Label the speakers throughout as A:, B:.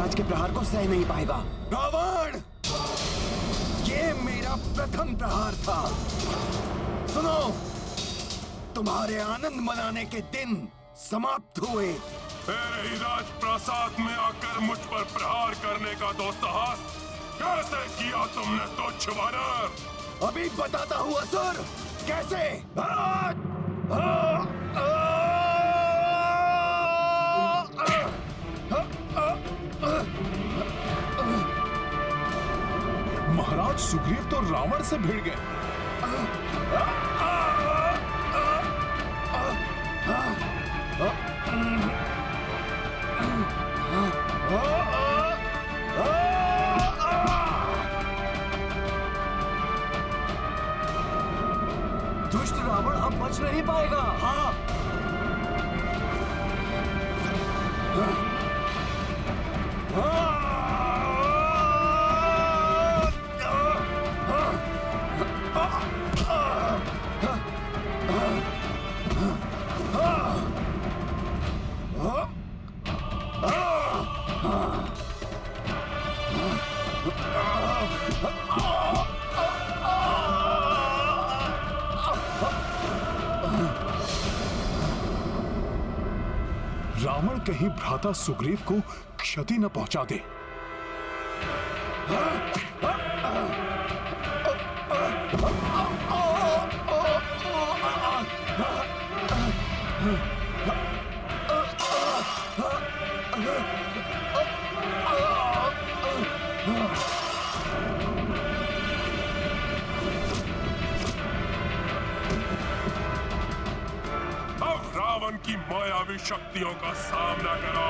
A: महाराज के प्रहार को सह नहीं पाएगा।
B: रावण, ये मेरा प्रथम प्रहार था। सुनो, तुम्हारे आनंद मनाने के दिन समाप्त हुए।
C: मेरे ही राजप्रासाद में आकर मुझ पर प्रहार करने का दुस्साहस कैसे किया तुमने तुच्छ वानर?
B: अभी बताता हूँ असुर, कैसे।
D: महाराज सुग्रीव तो रावण से भिड़ गए।
A: दुष्ट रावण अब बच नहीं पाएगा।
B: हाँ,
D: रावण कहीं भ्राता सुग्रीव को क्षति न पहुंचा दे।
C: रावण की मायावी शक्तियों का सामना करो।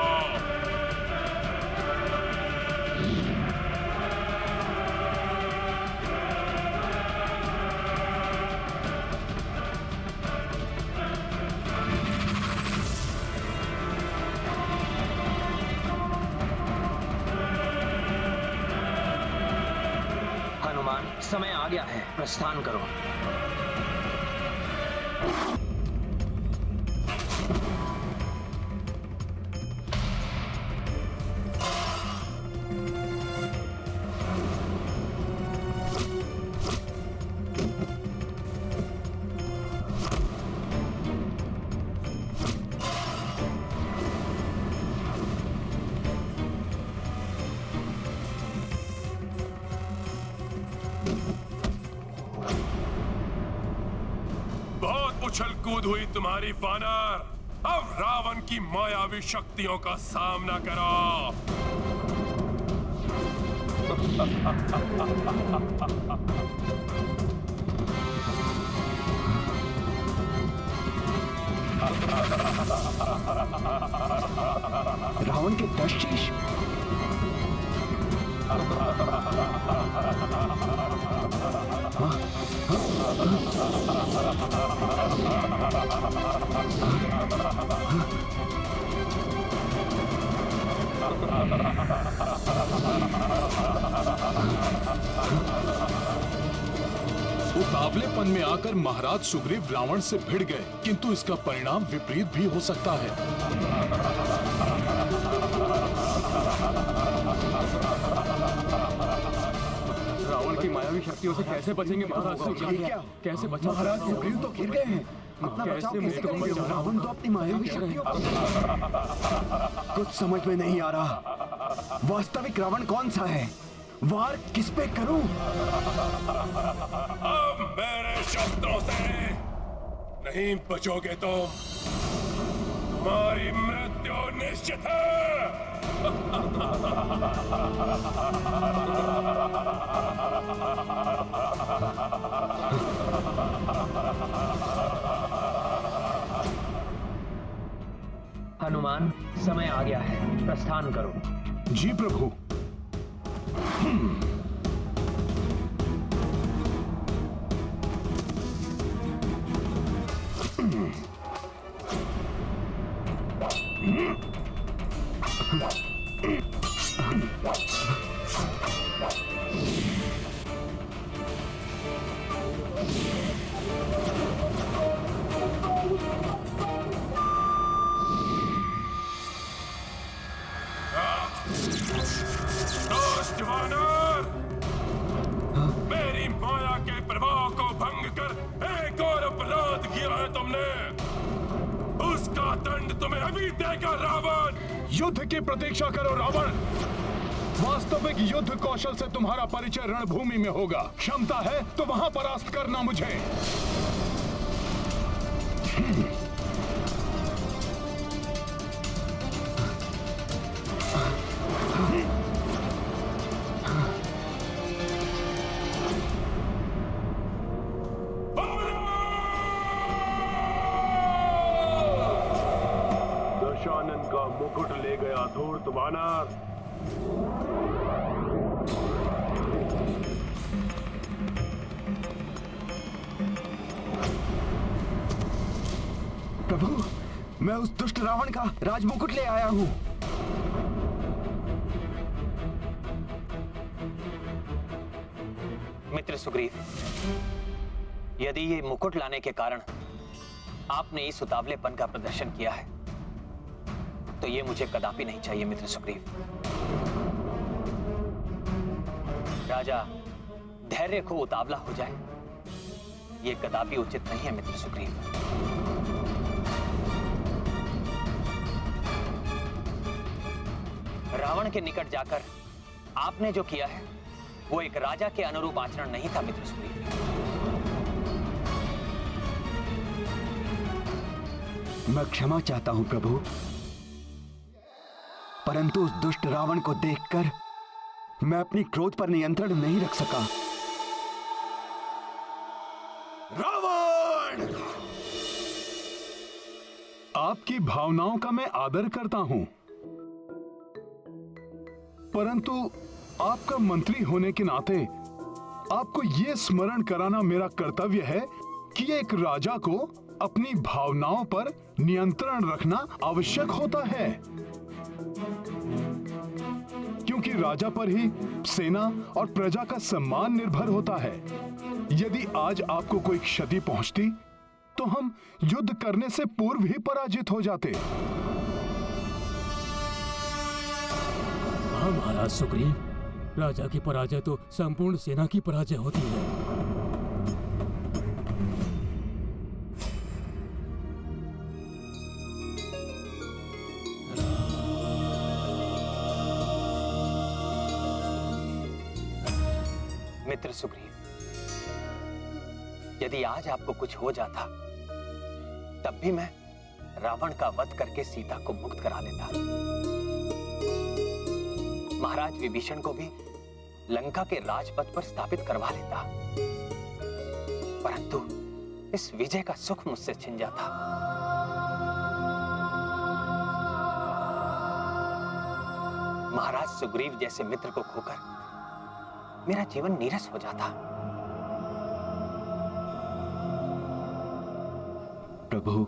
E: हनुमान, समय आ गया है, प्रस्थान करो।
C: उछल कूद हुई तुम्हारी वानर। अब रावण की मायावी शक्तियों का सामना करो।
A: रावण के 10 शीश।
D: उतावलेपन में आकर महाराज सुग्रीव रावण से भिड़ गए, किंतु इसका परिणाम विपरीत भी हो सकता है।
F: रावण की मायावी शक्तियों से कैसे बचेंगे महाराज सुग्रीव? कैसे बचेंगे?
A: महाराज सुग्रीव तो गिर गए हैं। अपना बचाव कैसे करेंगे? रावण तो अपनी मायावी शक्तियों कुछ समझ में नहीं आ रहा। वास्तविक रावण कौन सा है? वार किस पे करूं?
C: अब मेरे शब्दों से नहीं बचोगे तुम। तुम्हारी मृत्यु निश्चित है।
E: हनुमान, समय आ गया है, प्रस्थान करो।
D: जी प्रभु।
C: दोस्त वानर, मेरी माया के प्रभाव को भंग कर एक और अपराध किया है तुमने। उसका दंड तुम्हें अभी देगा रावण।
D: युद्ध की प्रतीक्षा करो रावण। वास्तविक युद्ध कौशल से तुम्हारा परिचय रणभूमि में होगा। क्षमता है तो वहां परास्त करना मुझे।
C: दशानन का मुकुट ले गया धूर्त वानर।
A: प्रभु, मैं उस दुष्ट रावण का राजमुकुट ले आया हूँ।
G: मित्र सुग्रीव, यदि ये मुकुट लाने के कारण आपने इस उतावलेपन का प्रदर्शन किया है तो ये मुझे कदापि नहीं चाहिए मित्र सुग्रीव। राजा धैर्य खो उतावला हो जाए, ये कदापि उचित नहीं है मित्र सुग्रीव। रावण के निकट जाकर आपने जो किया है वो एक राजा के अनुरूप आचरण नहीं था मित्र सुग्रीव।
A: मैं क्षमा चाहता हूं प्रभु, परंतु उस दुष्ट रावण को देखकर मैं अपनी क्रोध पर नियंत्रण नहीं रख सका।
B: रावण!
D: आपकी भावनाओं का मैं आदर करता हूं, परंतु आपका मंत्री होने के नाते आपको यह स्मरण कराना मेरा कर्तव्य है कि एक राजा को अपनी भावनाओं पर नियंत्रण रखना आवश्यक होता है, क्योंकि राजा पर ही सेना और प्रजा का सम्मान निर्भर होता है। यदि आज आपको कोई क्षति पहुंचती तो हम युद्ध करने से पूर्व ही पराजित हो जाते।
F: हाँ महाराज सुग्रीव, राजा की पराजय तो संपूर्ण सेना की पराजय होती है।
G: मित्र सुग्रीव, यदि आज आपको कुछ हो जाता तब भी मैं रावण का वध करके सीता को मुक्त करा लेता। महाराज विभीषण को भी लंका के राजपथ पर स्थापित करवा लेता, परंतु इस विजय का सुख मुझसे छिन जाता। महाराज सुग्रीव जैसे मित्र को खोकर मेरा जीवन नीरस हो जाता।
A: प्रभु,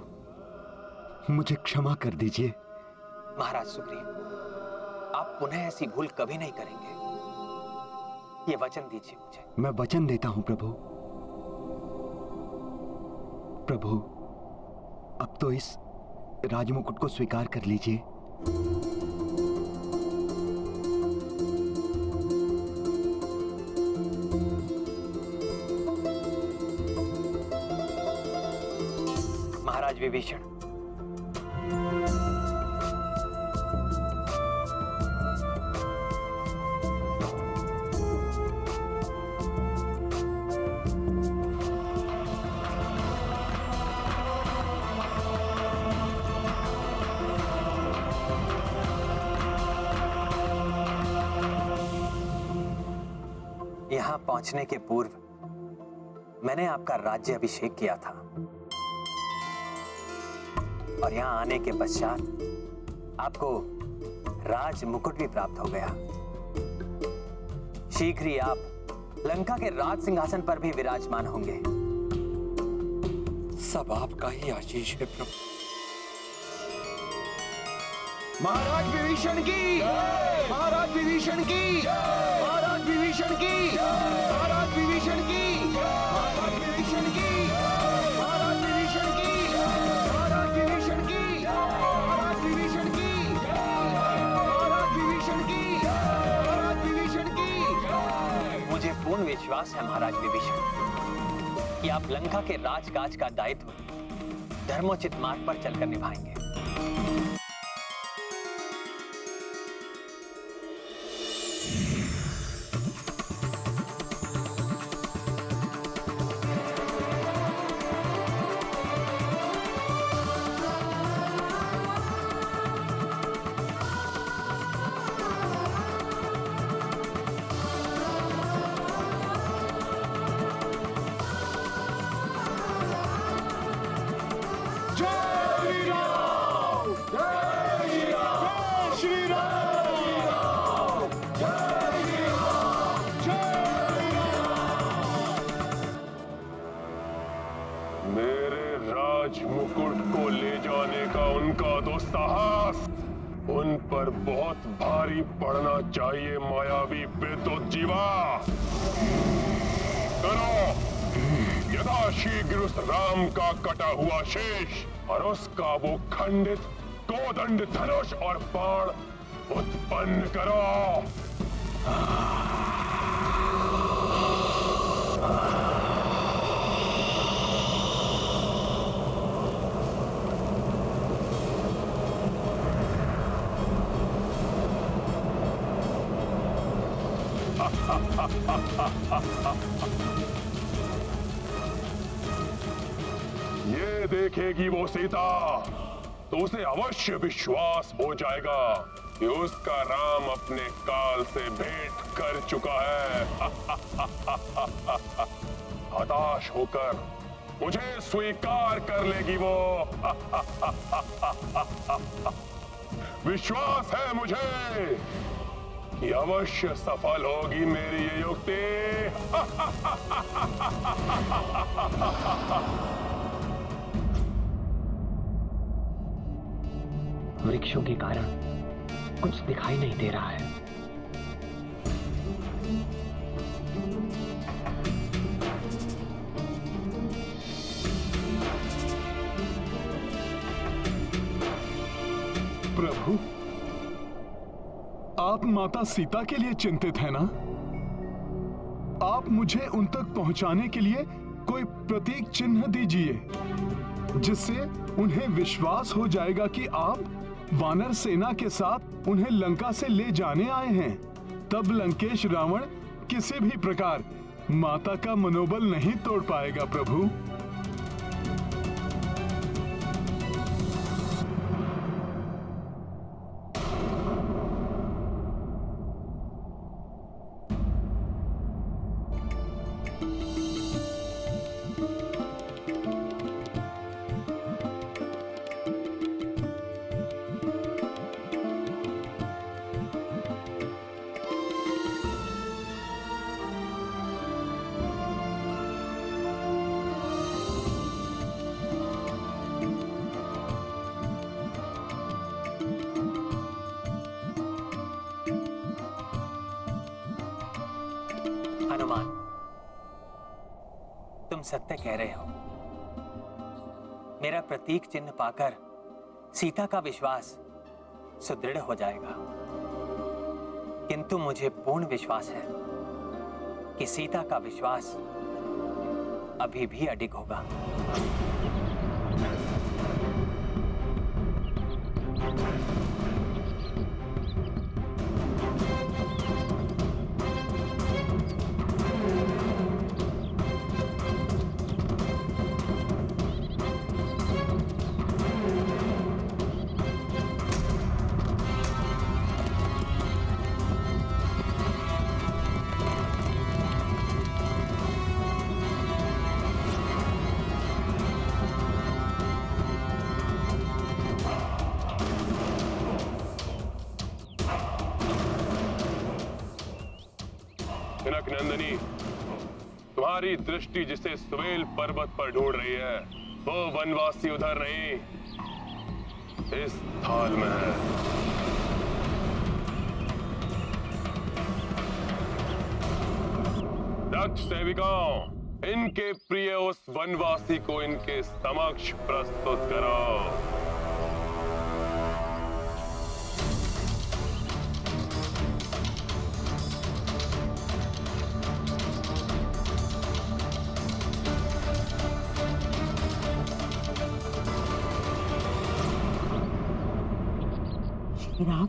A: मुझे क्षमा कर दीजिए।
G: महाराज सुग्रीव, आप पुनः ऐसी भूल कभी नहीं करेंगे, ये वचन दीजिए मुझे।
A: मैं वचन देता हूं प्रभु। प्रभु, अब तो इस राजमुकुट को स्वीकार कर लीजिए।
G: महाराज विभीषण, यहां पहुंचने के पूर्व मैंने आपका राज्य अभिषेक किया था और यहां आने के पश्चात आपको राज मुकुट भी प्राप्त हो गया। शीघ्र ही आप लंका के राज सिंहासन पर भी विराजमान होंगे। सब आपका ही आशीष है प्रभु।
A: महाराज विभीषण की, महाराज विभीषण की, महाराज विभीषण की, महाराज विभीषण की, महाराज विभीषण की, महाराज विभीषण की, महाराज विभीषण की, महाराज विभीषण की, महाराज विभीषण की,
G: पूर्ण विश्वास है महाराज विभीषण कि आप लंका के राजकाज का दायित्व धर्मोचित मार्ग पर चलकर निभाएंगे।
C: मुकुट को ले जाने का उनका तो साहस उन पर बहुत भारी पड़ना चाहिए मायावी विद्युत जीवा। करो यथाशीघ्र उस राम का कटा हुआ शेष और उसका वो खंडित कोदंड धनुष और बाण उत्पन्न करो। ये देखेगी वो सीता तो उसे अवश्य विश्वास हो जाएगा कि उसका राम अपने काल से भेंट कर चुका है। हताश होकर मुझे स्वीकार कर लेगी वो। विश्वास है मुझे कि अवश्य सफल होगी मेरी ये युक्ति।
E: वृक्षों के कारण कुछ दिखाई नहीं दे रहा है।
D: प्रभु, आप माता सीता के लिए चिंतित हैं ना? आप मुझे उन तक पहुंचाने के लिए कोई प्रतीक चिन्ह दीजिए जिससे उन्हें विश्वास हो जाएगा कि आप वानर सेना के साथ उन्हें लंका से ले जाने आए हैं। तब लंकेश रावण किसी भी प्रकार माता का मनोबल नहीं तोड़ पाएगा प्रभु।
G: हनुमान, तुम सत्य कह रहे हो। मेरा प्रतीक चिन्ह पाकर सीता का विश्वास सुदृढ़ हो जाएगा, किंतु मुझे पूर्ण विश्वास है कि सीता का विश्वास अभी भी अडिग होगा।
C: नंदिनी, तुम्हारी दृष्टि जिसे सुवेल पर्वत पर ढूंढ रही है वो वनवासी उधर नहीं, इस थाल में है। दक्ष सेविकाओं, इनके प्रिय उस वनवासी को इनके समक्ष प्रस्तुत करो।
H: राम,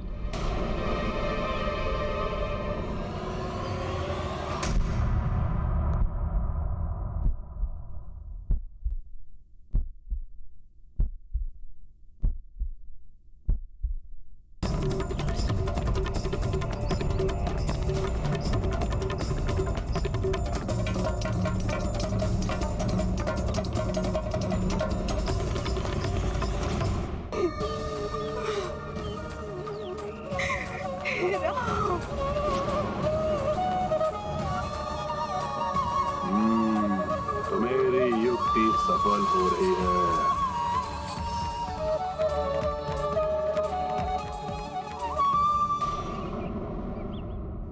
C: तो मेरी युक्ति सफल हो रही है।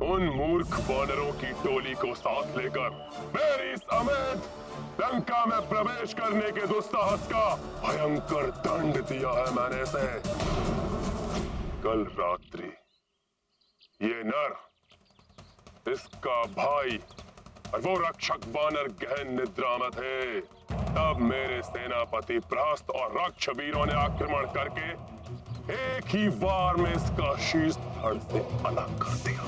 C: उन मूर्ख वानरों की टोली को साथ लेकर मेरी समेत लंका में प्रवेश करने के दुस्साहस का भयंकर दंड दिया है मैंने इसे। कल रात्रि ये नर, इसका भाई और वो रक्षक वानर गहन निद्रा में थे। तब मेरे सेनापति प्रहस्त और रक्ष वीरों ने आक्रमण करके एक ही वार में इसका शीश धड़ से अलग कर दिया।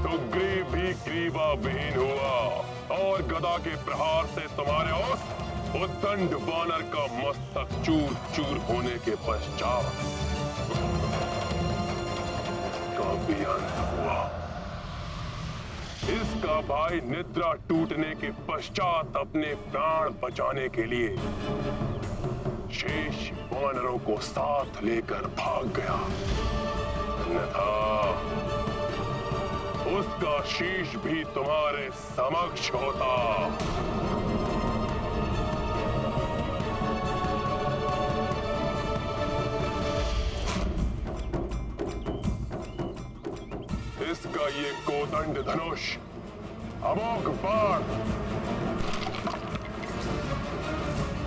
C: तो ग्रीव भी ग्रीवा विहीन हुआ और गदा के प्रहार से तुम्हारे उस उद्दंड वानर का मस्तक चूर चूर होने के पश्चात इसका भी अंत हुआ। इसका भाई निद्रा टूटने के पश्चात अपने प्राण बचाने के लिए शेष वानरों को साथ लेकर भाग गया, अन्यथा उसका शीश भी तुम्हारे समक्ष होता। इसका ये कोदंड धनुष, अमोघ बाण,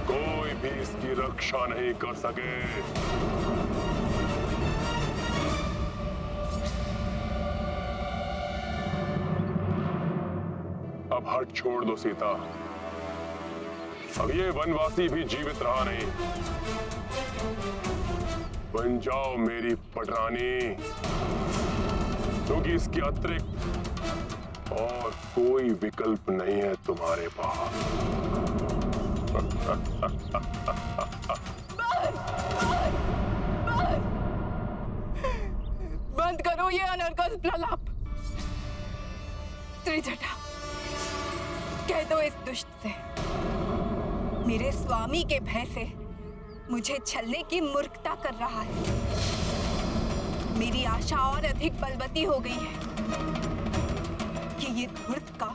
C: कोई भी इसकी रक्षा नहीं कर सके। अब हट छोड़ दो सीता, अब ये वनवासी भी जीवित रहा नहीं। बन जाओ मेरी पटरानी, क्योंकि इसके अतिरिक्त और कोई विकल्प नहीं है तुम्हारे पास।
I: बंद करो ये अनर्गल प्रलाप। त्रिजटा, कह दो इस दुष्ट से, मेरे स्वामी के भय से मुझे छलने की मूर्खता कर रहा है। मेरी आशा और अधिक बलवती हो गई है कि ये धूर्त का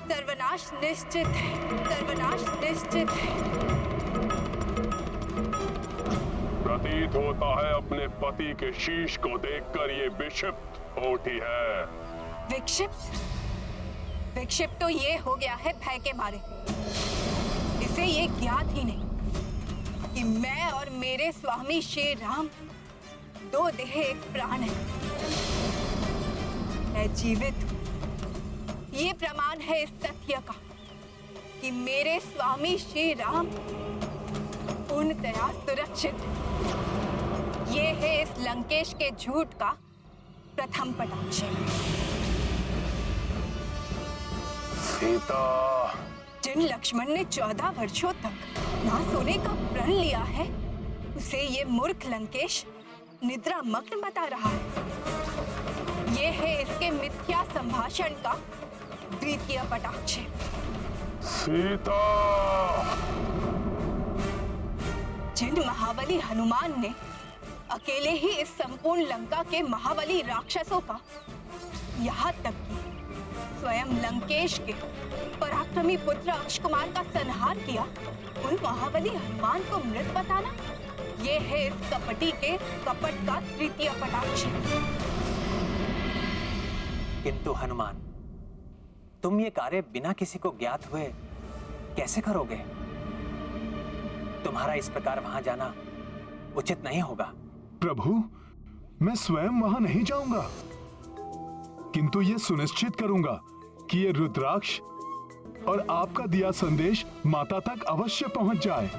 I: सर्वनाश निश्चित है, सर्वनाश निश्चित है।
C: प्रतीत होता है अपने पति के शीश को देखकर ये विक्षिप्त होती है।
I: विक्षिप्त? विक्षिप्त तो ये हो गया है भय के मारे। इसे ये ज्ञात ही नहीं कि मैं और मेरे स्वामी श्री राम दो देह एक प्राण है। मैं जीवित हूं। ये प्रमाण है इस तथ्य का कि मेरे स्वामी श्री राम पूर्णतया सुरक्षित। ये है इस लंकेश के झूठ का प्रथम पटाक्ष।
C: सीता,
I: जिन लक्ष्मण ने 14 वर्षों तक ना सोने का प्रण लिया है, उसे ये मूर्ख लंकेश निद्रा मग्न बता रहा है। ये है इसके मिथ्या संभाषण का द्वितीय पटाक्ष।
C: सीता,
I: जिन महाबली हनुमान ने अकेले ही इस संपूर्ण लंका के महाबली राक्षसों का, यहाँ तक कि स्वयं लंकेश के पराक्रमी पुत्र अक्षकुमार का संहार किया, उन महाबली हनुमान को मृत बताना, ये है इस कपटी के कपट का तृतीय पटाक्ष।
G: किंतु हनुमान, तुम ये कार्य बिना किसी को ज्ञात हुए कैसे करोगे? तुम्हारा इस प्रकार वहां जाना उचित नहीं होगा।
D: प्रभु, मैं स्वयं वहां नहीं जाऊंगा, किंतु ये सुनिश्चित करूंगा कि ये रुद्राक्ष और आपका दिया संदेश माता तक अवश्य पहुंच जाए।